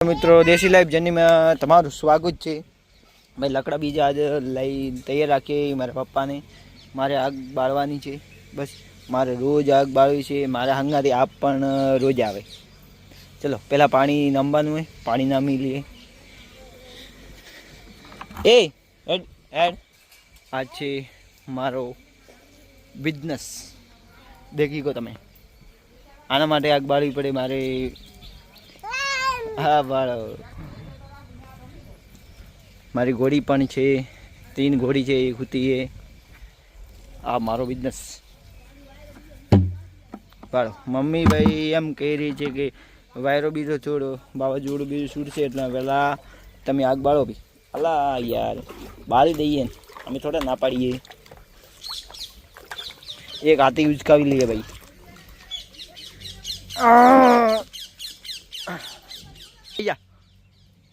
મિત્રો દેશી લાઈફ જર્નીમાં તમારું સ્વાગત છે ભાઈ. લકડા બીજા આજે લઈ તૈયાર રાખીએ મારા પપ્પાને. મારે આગ બાળવાની છે. બસ મારે રોજ આગ બાળવી છે. મારા હંગાથી આપ પણ રોજ આવે. ચલો પહેલાં પાણી નામવાનું હોય, પાણી નામી લઈએ. એડ આ છે મારો બિઝનેસ. દેખી ગયો તમે. આના માટે આગ બાળવી પડે મારે. હા બાળો. મારી ઘોડી પણ છે, 3 ઘોડી છે, 1 હુતી છે. આ મારો બિઝનેસ બાળો. મમ્મી ભાઈ એમ કહી રહી છે કે વાયરો બીજો છોડો, વાવાઝોડું બીજું છૂટશે એટલે પહેલાં તમે આગ બાળો બી. અલા યાર બાળી દઈએ ને, અમે થોડા ના પાડીએ. એક હાથી ઉચકાવી લઈએ ભાઈ.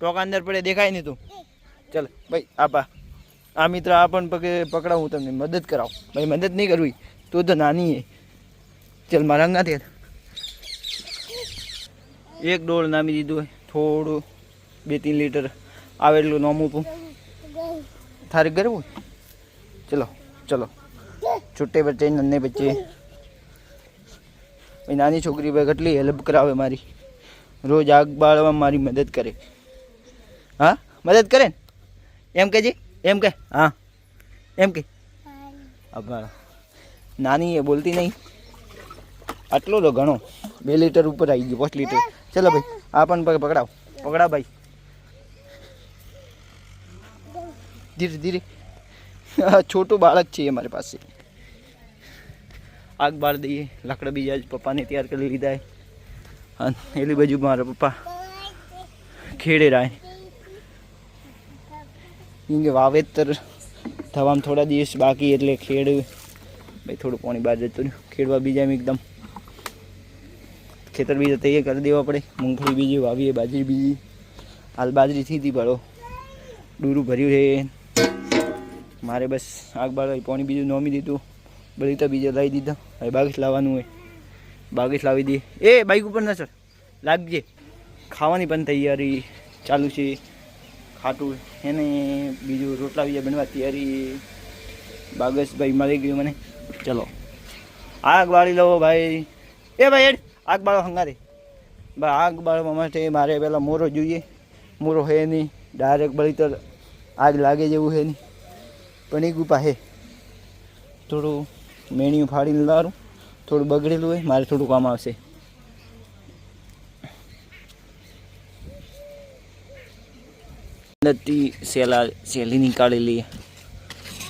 ટોકા અંદર પડે દેખાય નહીં તું. ચાલ ભાઈ આપા આ મિત્ર આ પણ પકડાવું, તમને મદદ કરાવું ભાઈ. મદદ નહીં કરવી તું તો નાની હે. ચાલ મારા અંગાથી એક ડોળ નામી દીધું હોય. થોડું 2-3 લીટર આવે એટલું નોમું તું થારે કરવું. ચલો ચલો છૂટે બચ્ચે નન્ને બચ્ચે. નાની છોકરી ભાઈ કેટલી હેલ્પ કરાવે મારી. રોજ આગ બાળવામાં મારી મદદ કરે. હા મદદ કરે ને એમ કે જી એમ કે. હા એમ કે આભાર. નાની એ બોલતી નહીં. આટલો તો ઘણો 2 લીટર ઉપર આવી ગયું, 5 લીટર. ચલો ભાઈ આ પણ પકડાવ પકડાવ ભાઈ. ધીરે ધીરે. છોટું બાળક છે અમારી પાસે. આગ બાળ દઈએ. લાકડા બીજા જ પપ્પાને તૈયાર કરી લીધા. અને એલી બાજુ મારા પપ્પા ખેડે રાય. કેમ કે વાવેતર થવામાં થોડા દિવસ બાકી એટલે ખેડ ભાઈ થોડું પાણી બહાર જતું રહ્યું. ખેડવા બીજા એકદમ ખેતર બીજા તૈયાર કરી દેવા પડે. મૂંગફળી બીજી વાવીએ, બાજરી બીજી. હાલ બાજરી થી હતી ભરો, ડૂરું ભર્યું છે મારે. બસ આગ બાળવા પાણી બીજું નોમી દીધું. બળીતા બીજા લાવી દીધા. હવે બાગીસ લાવવાનું હોય, બાગીસ લાવી દઈએ. એ બાઈક ઉપર ના સર લાગજે. ખાવાની પણ તૈયારી ચાલુ છે. ખાટું એને બીજું રોટલા બીજા બનવા તૈયારી. બાગસ ભાઈ મળી ગયું મને. ચલો આગ બાળી લો ભાઈ. એ ભાઈ હેડ આગ બાળો હંગારે ભાઈ. આગ બાળવા માટે મારે પહેલાં મોરો જોઈએ. મોરો હે નહીં, ડાયરેક્ટ બળી તો આગ લાગે જેવું હે નહીં. પણ એક ઉપાય હે. થોડું મેણિયું ફાડીને લાવું. થોડું બગડેલું હોય, મારે થોડું કામ આવશે. અંદરથી સેલી નીકાળી લઈએ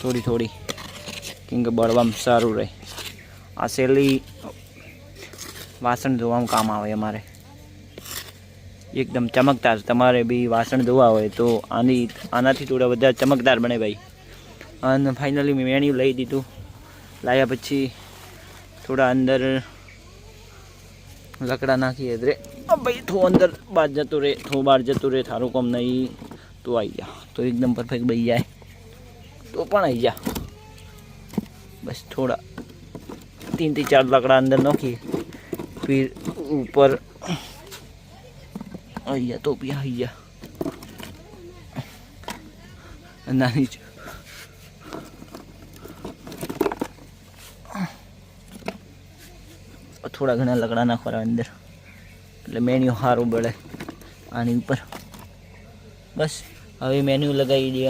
થોડી થોડી, કેમ કે બળવામાં સારું રહે. આ સેલી વાસણ ધોવામાં કામ આવે અમારે. એકદમ ચમકદાર. તમારે બી વાસણ ધોવા હોય તો આનાથી થોડા વધારે ચમકદાર બને ભાઈ. અને ફાઇનલી મેં મેણિયું લઈ દીધું. લાવ્યા પછી થોડા અંદર લકડા નાખીએ રે ભાઈ. થો અંદર બહાર જતું રહે, થો બહાર જતું રહે. થારું કામ નહીં તો આવી જા તો એકદમ પરફેક્ટ બની જાય. તો પણ આવી જા. બસ થોડા 3 થી 4 લકડા અંદર નાખીએ. फिर ऊपर आई जा तो भी आई जा नानी थोड़ा घना लकड़ा नाखवा अंदर એટલે મેન્યુ સારું બળે આની ઉપર. બસ હવે મેન્યુ લગાવી દે.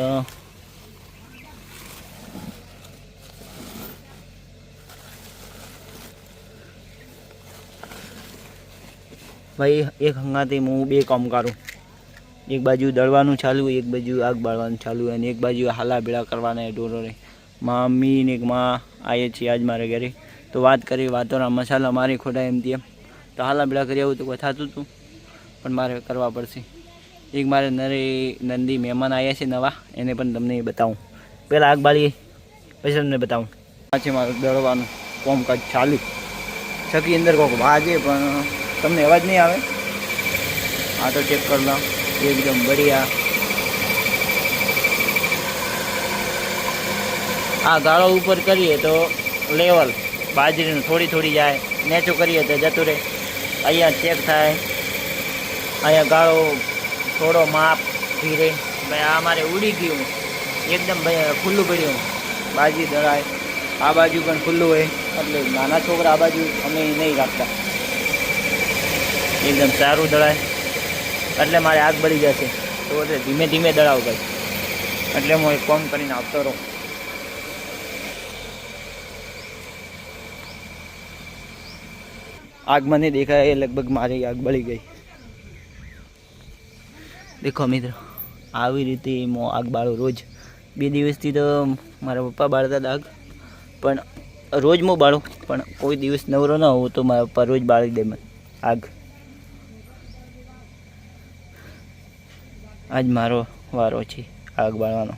ભાઈ એક હંગાથી હું 2 કામ કરું. એક બાજુ દળવાનું ચાલુ, એક બાજુ આગ બાળવાનું ચાલુ, અને એક બાજુ હાલા ભેળા કરવાના ઢોરોને. મમ્મી ને એક માં આવીએ છીએ આજ મારે ઘરે. તો વાત કરી વાતોના મસાલા મારી ખોટા એમ તેમ. તો હાલા ભેળા કરી આવું તો કોઈ થતું હતું, પણ મારે કરવા પડશે. એક મારે નંદી મહેમાન આવ્યા છે નવા, એને પણ તમને બતાવું. પહેલાં આગ બાળીએ પછી તમને બતાવું. આ છે મારું દળવાનું કામકાજ ચાલુ. છકી અંદર કોઈક વાજે પણ તમને અવાજ નહીં આવે. આ તો ચેક કરી લો એકદમ બઢિયા. આ ગાળો ઉપર કરીએ તો લેવલ બાજરીનું થોડી થોડી જાય, નેચું કરીએ તો જતું રહે. અહીંયા ચેક થાય, અહીંયા ગાળો થોડો માપ ધીરે ભાઈ આ અમારે ઉડી ગયું એકદમ ભાઈ ખુલ્લું પડ્યું બાજી દળાય આ બાજુ પણ ખુલ્લું હોય એટલે નાના છોકરા આ બાજુ અમે નહીં રાખતા એકદમ સારું દળાય એટલે મારે આગ બળી જશે તો એટલે ધીમે ધીમે દળાવ ભાઈ એટલે હું એક ફોન કરીને આવતો રહું આગ મને દેખાય લગભગ મારી આગ બળી ગઈ દેખો મિત્રો આવી રીતે હું આગ બાળું રોજ 2 દિવસથી તો મારા પપ્પા બાળતા હતા આગ પણ રોજ હું બાળું પણ કોઈ દિવસ નવરો ન હોઉં તો મારા પપ્પા રોજ બાળી દે મને આગ આજ મારો વારો છે આગ બાળવાનો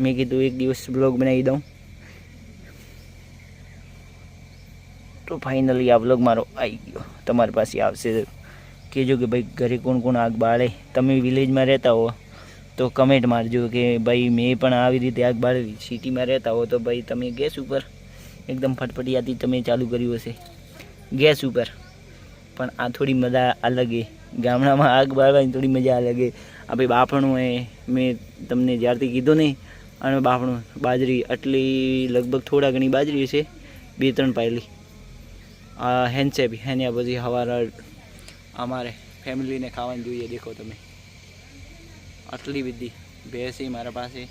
મેં કીધું એક દિવસ બ્લોગ બનાવી દઉં તો ફાઇનલી આ બ્લોગ મારો આવી ગયો તમારી પાસે આવશે કહેજો કે ભાઈ ઘરે કોણ કોણ આગ બાળે તમે વિલેજમાં રહેતા હો તો કમેન્ટ મારજો કે ભાઈ મેં પણ આવી રીતે આગ બાળેલી સિટીમાં રહેતા હો તો ભાઈ તમે ગેસ ઉપર એકદમ ફટફટિયાથી તમે ચાલુ કર્યું હશે ગેસ ઉપર પણ આ થોડી મજા અલગ છે ગામડામાં આગ બાળવાની થોડી મજા અલગ છે આ ભાઈ બાફણું એ મેં તમને જ્યારથી કીધું નહીં અને બાફણું બાજરી આટલી લગભગ થોડા ઘણી બાજરી હશે 2-3 પાયલી આ હેન્સે બી હેન્યા પછી સવારે અમારે ફેમિલીને ખાવાની જોઈએ દેખો તમે આટલી બધી ભેંસી મારા પાસે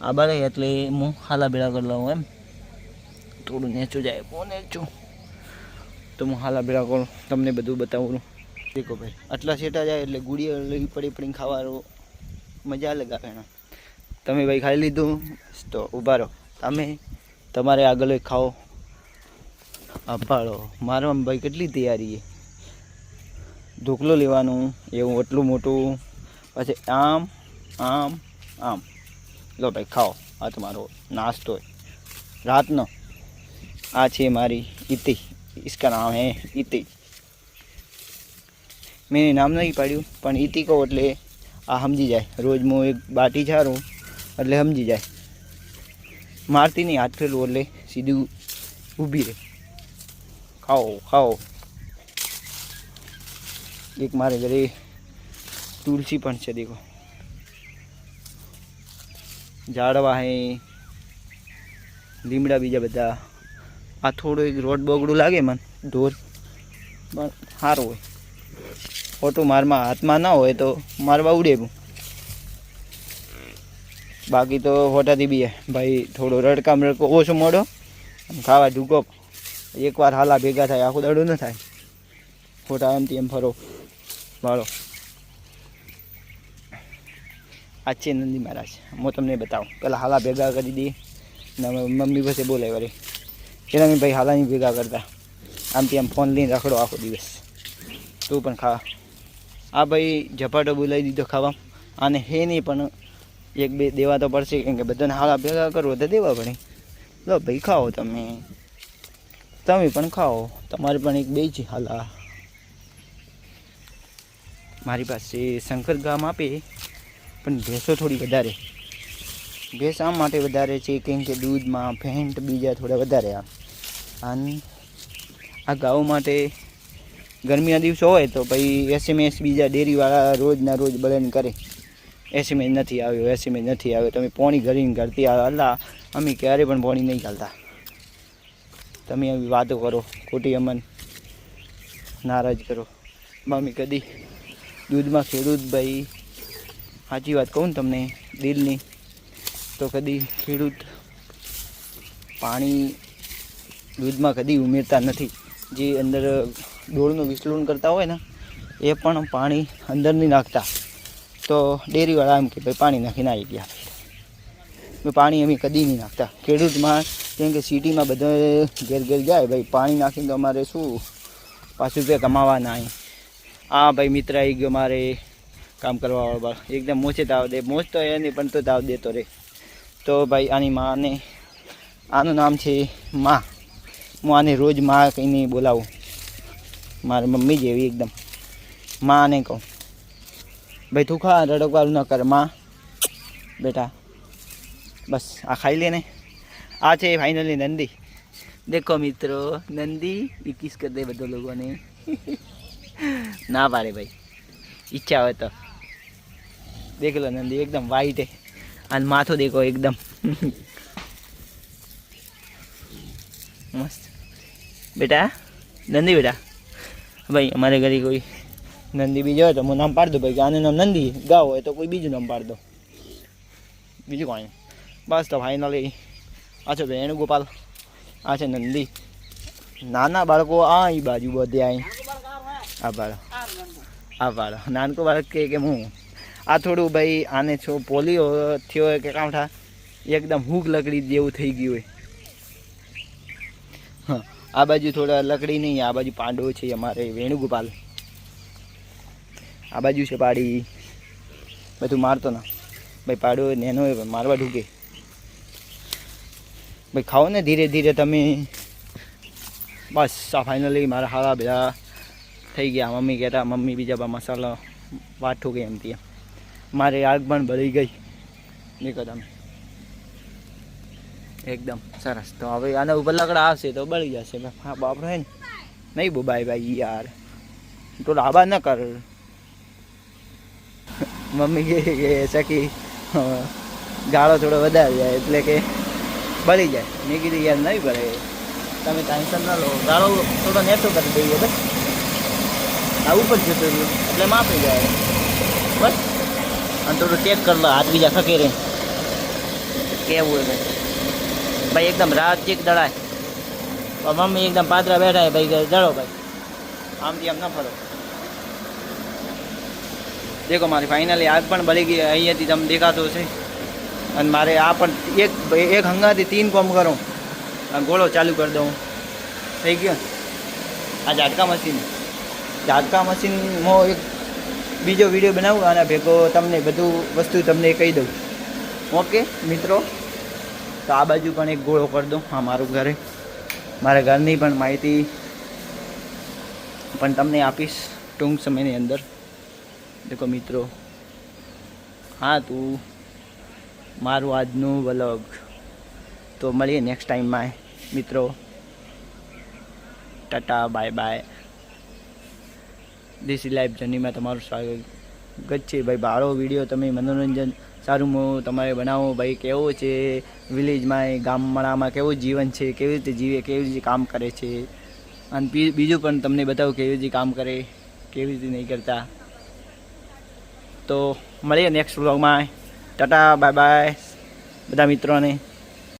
આ બારે એટલે હું હાલા ભેળા કરી લઉં એમ થોડું નેચું જાય બહુ નેચું તો હું હાલા ભેળા કરું તમને બધું બતાવું દેખો ભાઈ આટલા સેટા જાય એટલે ગુડીઓ લઈ પડીને ખાવાનું મજા લગાવે એના તમે ભાઈ ખાઈ લીધું તો ઊભા રહો તમે તમારે આગળ ખાઓ અપાડો મારવામાં ભાઈ કેટલી તૈયારી છે ઢોકલો લેવાનું એવું એટલું મોટું પછી આમ આમ આમ લો ભાઈ ખાઓ આ તમારો નાસ્તો રાતનો આ છે મારી ઇતિ इसका नाम है इति મેં નામ નહીં પાડ્યું પણ ઇતિ કહો એટલે આ સમજી જાય રોજ હું એક બાટી છારું એટલે સમજી જાય મારતી નહીં હાથ ફેરવું એટલે સીધું ઊભી રહે ખાઓ ખાઓ એક મારે ઘરે તુલસી પણ છે દેખો ઝાડવા હે લીમડા બીજા બધા આ થોડું એક રોડ બોગડું લાગે મને ઢોર પણ સારું હોય ઓટો મારમાં હાથમાં ના હોય તો મારવા ઉડે બાકી તો હોટાથી બી ભાઈ થોડો રડકામ રડકો ઓછો મોડો ખાવા ઢૂકો એકવાર હાલા ભેગા થાય આખું દાડો ન થાય ખોટા એમથી એમ ફરો વાળો આ છે નંદી મહારાજ હું તમને બતાવું પહેલાં હાલા ભેગા કરી દઈએ ને મમ્મી પાસે બોલાય વળી એના મેં ભાઈ હાલાની ભેગા કરતા આમથી આમ ફોન લઈને રખડો આખો દિવસ તું પણ ખા આ ભાઈ ઝપાટો બોલાવી દીધો ખાવા આને હે નહીં પણ 1-2 દેવા તો પડશે કેમ કે બધાને હાલા ભેગા કરવો તો દેવા પડે લો ભાઈ ખાઓ તમે પણ ખાઓ તમારે પણ 1-2 છે હાલા મારી પાસે શંકર ગામ આપે પણ ભેંસો થોડી વધારે ભેંસ આમ માટે વધારે છે કેમ કે દૂધમાં ફેન્ટ બીજા થોડા વધારે અને આ ગાઉ માટે ગરમીના દિવસો હોય તો પછી એસએમએસ બીજા ડેરીવાળા રોજના રોજ બળેન કરે એસએમએસ નથી આવ્યો તમે પોણી ઘરીને ઘરતી અલ્લા અમે ક્યારે પણ પોણી નહીં ઘાલતા તમે આવી વાતો કરો ખોટી અમન નારાજ કરો મમ્મી કદી દૂધમાં ખેડૂત ભાઈ સાચી વાત કહું ને તમને દિલની તો કદી ખેડૂત પાણી દૂધમાં કદી ઉમેરતા નથી જે અંદર ડોળનું વિસલૂણ કરતા હોય ને એ પણ પાણી અંદર નહીં નાખતા તો ડેરીવાળા એમ કે ભાઈ પાણી નાખીને આવી ગયા પાણી અમે કદી નહીં નાખતા ખેડૂતમાં કેમ કે સિટીમાં બધા ઘેર ઘેર જાય ભાઈ પાણી નાખીને તો અમારે શું 5 રૂપિયા કમાવાના અહીં આ ભાઈ મિત્ર આવી ગયો મારે કામ કરવાવાળો એકદમ મોચે તાવ દે મોચ તો એ નહીં પણ તો તાવ દેતો રે તો ભાઈ આની માને આનું નામ છે માં હું આને રોજ માં કહીને બોલાવું મારી મમ્મી જેવી એકદમ માં આને કહું ભાઈ તું ખા રડકવાળું ન કર માં બેટા બસ આ ખાઈ લે ને આ છે ફાઇનલી નંદી દેખો મિત્રો નંદી કિસ કર દે બધા લોકોને ના પાડે ભાઈ, ઈચ્છા હોય તો દેખ લો નંદી એકદમ વાઈટ है અને માથું દેખો એકદમ મસ્ત. બેટા નંદી બેટા ભાઈ અમારે ઘરે કોઈ નંદી બીજો હોય તો હું નામ પાડી દઉં ભાઈ કે આનું નામ નંદી, ગાવ હોય તો કોઈ બીજું નામ પાડી દો, બીજું કોઈ બસ. તો ફાઇનલી આ છે વેણુગોપાલ, આ છે નંદી. નાના બાળકો આ એ બાજુ બધે અહીં આ બાળક, આ બાળક નાનકો બાળક કે હું આ થોડું ભાઈ આને છો પોલિયો થયો હોય કે કાંઠા એકદમ હૂક લકડી જેવું થઈ ગયું હોય. હા આ બાજુ થોડા લકડી નહીં, આ બાજુ પાંડવો છે અમારે વેણુગોપાલ. આ બાજુ છે પાડી, બધું મારતો ના ભાઈ, પાડો નેનો હોય મારવા ઢૂકે ભાઈ. ખાઓ ને ધીરે ધીરે તમે. બસ આ ફાઇનલી મારા હારા બધા થઈ ગયા. મમ્મી કહેતા મમ્મી બીજા મસાલા વાટું ગઈ એમ ત્યાં મારે આગ પણ ભરી ગઈ નીકળ તમે એકદમ સરસ. તો હવે આના ઉપર લકડા આવશે તો બળી જશે. હા બાપરો હે ને નહીં બો બાય ભાઈ યાર, તો લાભા ન કર. મમ્મી કે સખી ગાળો થોડો વધારે જાય એટલે કે બળી જાય. મેં કીધું યાર નહીં બળે, તમે ટેન્શન ન લો, ગાળો થોડો નેસો કરી દઈએ બસ. આ ઉપર જતો રહ્યો એટલે માપી જાય બસ. અને થોડું ચેક કરી લો હાથ બીજા ખકે રહે કેવું હોય ભાઈ. એકદમ રાત ચેક દળાય. મમ્મી એકદમ પાદરા બેઠા ભાઈ દળો ભાઈ, આમથી આમ ન ફરો. દેખો મારી ફાઇનલી આગ પણ બળી ગઈ અહીંયાથી તમે દેખાતો છે. અને મારે આ પણ એક હંગાથી 3 કોમ કરું અને ગોળો ચાલુ કરી દઉં થઈ ગયો. આ ઝાટકા મશીનમાં એક બીજો વિડીયો બનાવું અને ભેગો તમને બધું વસ્તુ તમને કહી દઉં. ઓકે મિત્રો, તો આ બાજુ પણ એક ગોળો કરી દઉં. હા મારું ઘરે મારા ઘરની પણ માહિતી પણ તમને આપીશ ટૂંક સમયની અંદર. દેખો મિત્રો, હા તું મારું આજનું વ્લોગ. તો મળીએ નેક્સ્ટ ટાઈમમાં મિત્રો. Tata bye bye. દેશી લાઈફ જર્નીમાં તમારું સ્વાગત છે ભાઈ. બાળો વિડીયો તમે મનોરંજન સારું તમારે બનાવો ભાઈ. કેવો છે વિલેજમાં ગામડામાં કેવું જીવન છે, કેવી રીતે જીવે, કેવી રીતે કામ કરે છે. અને બીજું પણ તમને બતાવું કેવી રીતે કામ કરે, કેવી રીતે નહીં કરતા. તો મળીએ નેક્સ્ટ વ્લોગમાં. ટાટા બાય બાય બધા મિત્રોને.